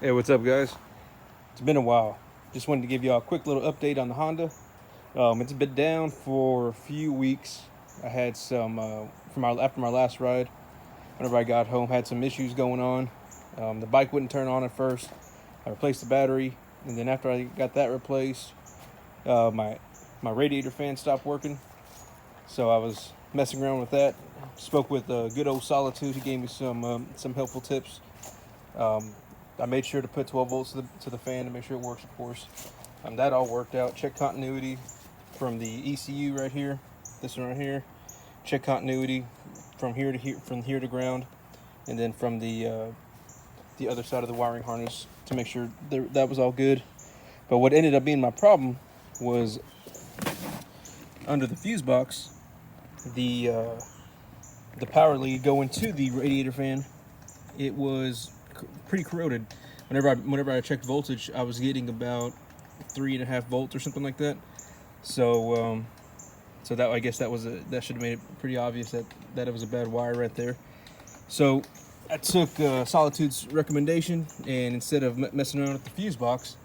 Hey, what's up, guys? It's been a while. Just wanted to give y'all a quick little update on the Honda. It's been down for a few weeks. I had some after my last ride. Whenever I got home, had some issues going on. The bike wouldn't turn on at first. I replaced the battery, and then after I got that replaced, my radiator fan stopped working. So I was messing around with that. Spoke with good old Solitude. He gave me some helpful tips. I made sure to put 12 volts to the fan to make sure it works, of course. That all worked out. Check continuity from the ECU right here, this one right here. Check continuity from here to ground, and then from the other side of the wiring harness to make sure that was all good. But what ended up being my problem was under the fuse box, the power lead going to the radiator fan. It was pretty corroded. Whenever I checked voltage, I was getting about 3.5 volts or something like that. So that, I guess that should have made it pretty obvious that it was a bad wire right there. So I took Solitude's recommendation, and instead of messing around with the fuse box,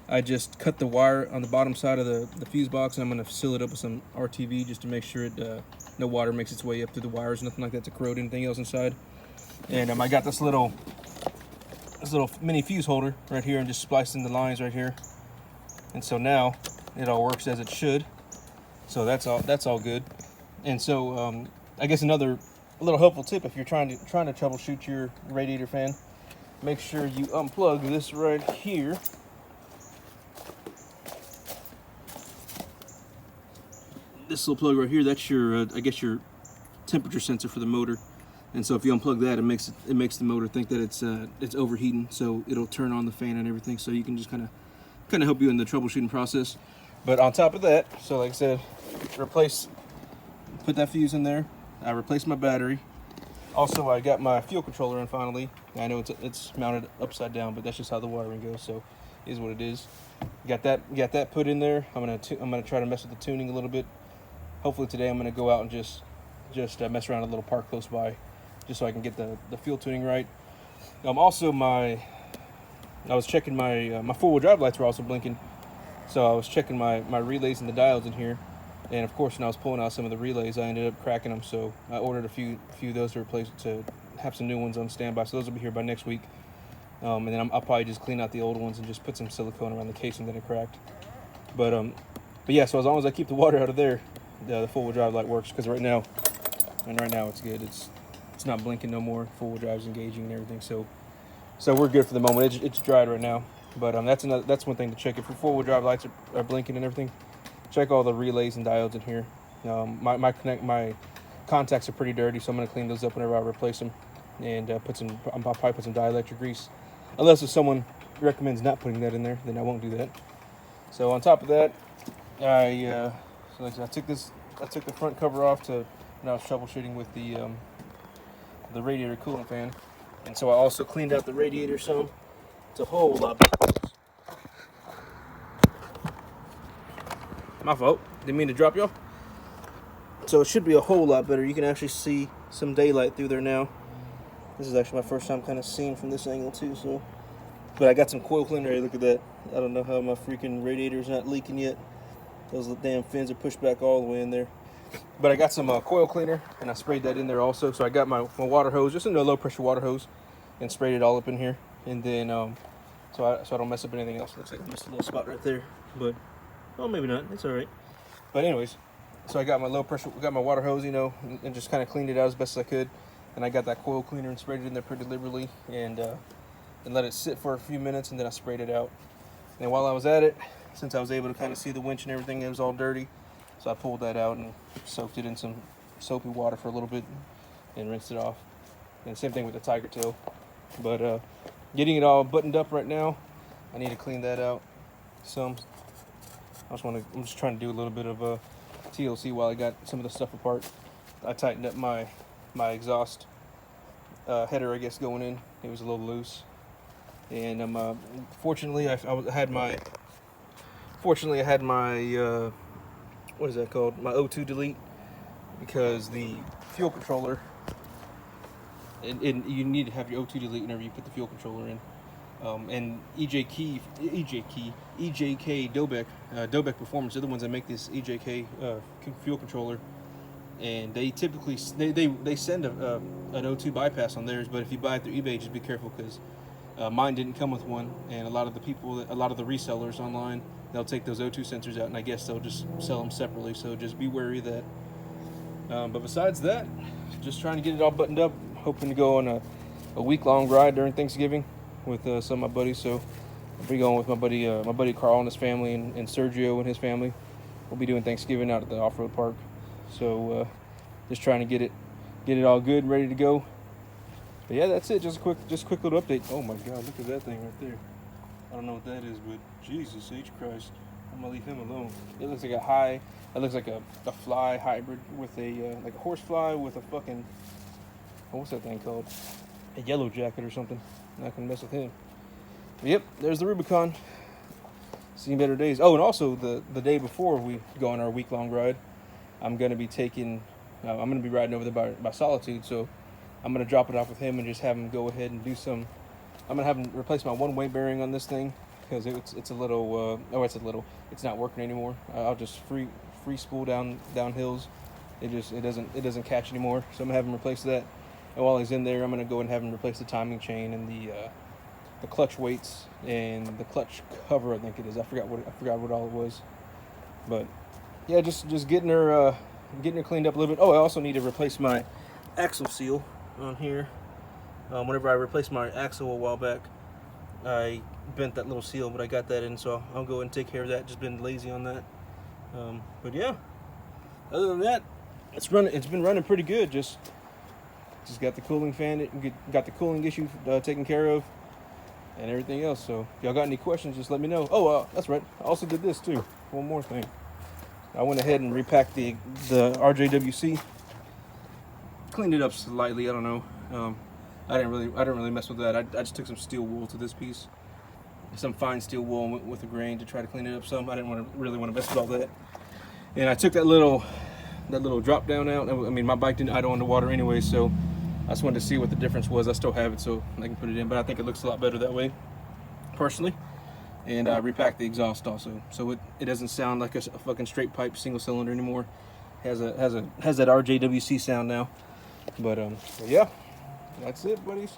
I just cut the wire on the bottom side of the fuse box, and I'm going to seal it up with some RTV just to make sure no water makes its way up through the wires, nothing like that to corrode anything else inside. And I got this little mini fuse holder right here and just spliced in the lines right here. And so now it all works as it should. So that's all good. And so I guess a little helpful tip, if you're trying to troubleshoot your radiator fan, make sure you unplug this right here. This little plug right here, that's your I guess your temperature sensor for the motor. And so if you unplug that, it makes the motor think that it's overheating, so it'll turn on the fan and everything. So you can just kind of help you in the troubleshooting process. But on top of that, so like I said, put that fuse in there. I replaced my battery. Also, I got my fuel controller in finally. I know it's mounted upside down, but that's just how the wiring goes. So it is what it is. Got that put in there. I'm gonna try to mess with the tuning a little bit. Hopefully today I'm gonna go out and just mess around a little park close by, just so I can get the fuel tuning right. Also, I was checking my four-wheel drive lights were also blinking, so I was checking my relays and the diodes in here, and of course when I was pulling out some of the relays, I ended up cracking them. So I ordered a few of those to replace, to have some new ones on standby. So those will be here by next week, and then I'll probably just clean out the old ones and just put some silicone around the casing that it cracked. But yeah, so as long as I keep the water out of there, the four-wheel drive light works. Because right now it's good. It's not blinking no more. Four-wheel drive's engaging and everything. So we're good for the moment. It's dried right now. But that's one thing to check. If your four-wheel drive lights are blinking and everything, check all the relays and diodes in here. My contacts are pretty dirty, so I'm gonna clean those up whenever I replace them, and I'll probably put some dielectric grease. Unless if someone recommends not putting that in there, then I won't do that. So on top of that, I took the front cover off when I was troubleshooting with the radiator coolant fan, and so I also cleaned out the radiator some. It's a whole lot better. My fault. Didn't mean to drop y'all. So it should be a whole lot better. You can actually see some daylight through there now. This is actually my first time kind of seeing from this angle too. So, but I got some coil cleaner. Hey, look at that. I don't know how my freaking radiator's not leaking yet. Those damn fins are pushed back all the way in there. But I got some coil cleaner, and I sprayed that in there also. So I got my water hose, just a low pressure water hose, and sprayed it all up in here. And then so I don't mess up anything else. Looks like I missed a little spot right there, but oh, maybe not. It's all right. But anyways, so I got my water hose, and just kind of cleaned it out as best as I could. And I got that coil cleaner and sprayed it in there pretty liberally, and let it sit for a few minutes, and then I sprayed it out. And while I was at it, since I was able to kind of see the winch and everything, it was all dirty. So I pulled that out and soaked it in some soapy water for a little bit and rinsed it off. And same thing with the tiger tail. But getting it all buttoned up right now, I need to clean that out some. I'm just trying to do a little bit of TLC while I got some of the stuff apart. I tightened up my exhaust header, I guess, going in. It was a little loose. And fortunately, I had my what is that called? My O2 delete, because the fuel controller, and you need to have your O2 delete whenever you put the fuel controller in. And EJK Dobek Dobek Performance, they're the ones that make this EJK fuel controller. And they typically they send an O2 bypass on theirs, but if you buy it through eBay, just be careful, because mine didn't come with one, and a lot of the resellers online, they'll take those O2 sensors out, and I guess they'll just sell them separately. So just be wary of that. But besides that, just trying to get it all buttoned up, hoping to go on a week-long ride during Thanksgiving with some of my buddies. So I'll be going with my buddy Carl and his family, and Sergio and his family. We'll be doing Thanksgiving out at the off-road park. So just trying to get it all good and ready to go. But yeah, that's it. Just a quick little update. Oh my God, look at that thing right there. I don't know what that is, but Jesus H Christ, I'm gonna leave him alone. It looks like it looks like a fly hybrid with like a horse fly with a fucking, what's that thing called? A yellow jacket or something. Not gonna mess with him. But yep, there's the Rubicon. Seen better days. Oh, and also the day before we go on our week-long ride, I'm gonna be riding over there by Solitude, so I'm gonna drop it off with him and just have him go ahead and do some. I'm gonna have him replace my one-way bearing on this thing, because it's a little. It's not working anymore. I'll just free spool down hills. It doesn't catch anymore. So I'm gonna have him replace that. And while he's in there, I'm gonna go and have him replace the timing chain and the clutch weights and the clutch cover. I think it is. I forgot what all it was. But yeah, just getting her cleaned up a little bit. Oh, I also need to replace my axle seal on here. Whenever I replaced my axle a while back, I bent that little seal, but I got that in, so I'll go and take care of that. Just been lazy on that. But yeah, other than that, it's been running pretty good. Just got the cooling fan, got the cooling issue taken care of, and everything else. So if y'all got any questions, just let me know. Oh, that's right. I also did this too. One more thing. I went ahead and repacked the RJWC. Cleaned it up slightly. I don't know. I didn't really mess with that. I just took some steel wool to this piece, some fine steel wool, and went with a grain to try to clean it up some. I didn't really want to mess with all that. And I took that little drop down out. I mean, my bike didn't idle underwater anyway, so I just wanted to see what the difference was. I still have it, so I can put it in, but I think it looks a lot better that way, personally. And I repacked the exhaust also, so it doesn't sound like a fucking straight pipe single cylinder anymore. Has that RJWC sound now. But yeah, that's it, buddies.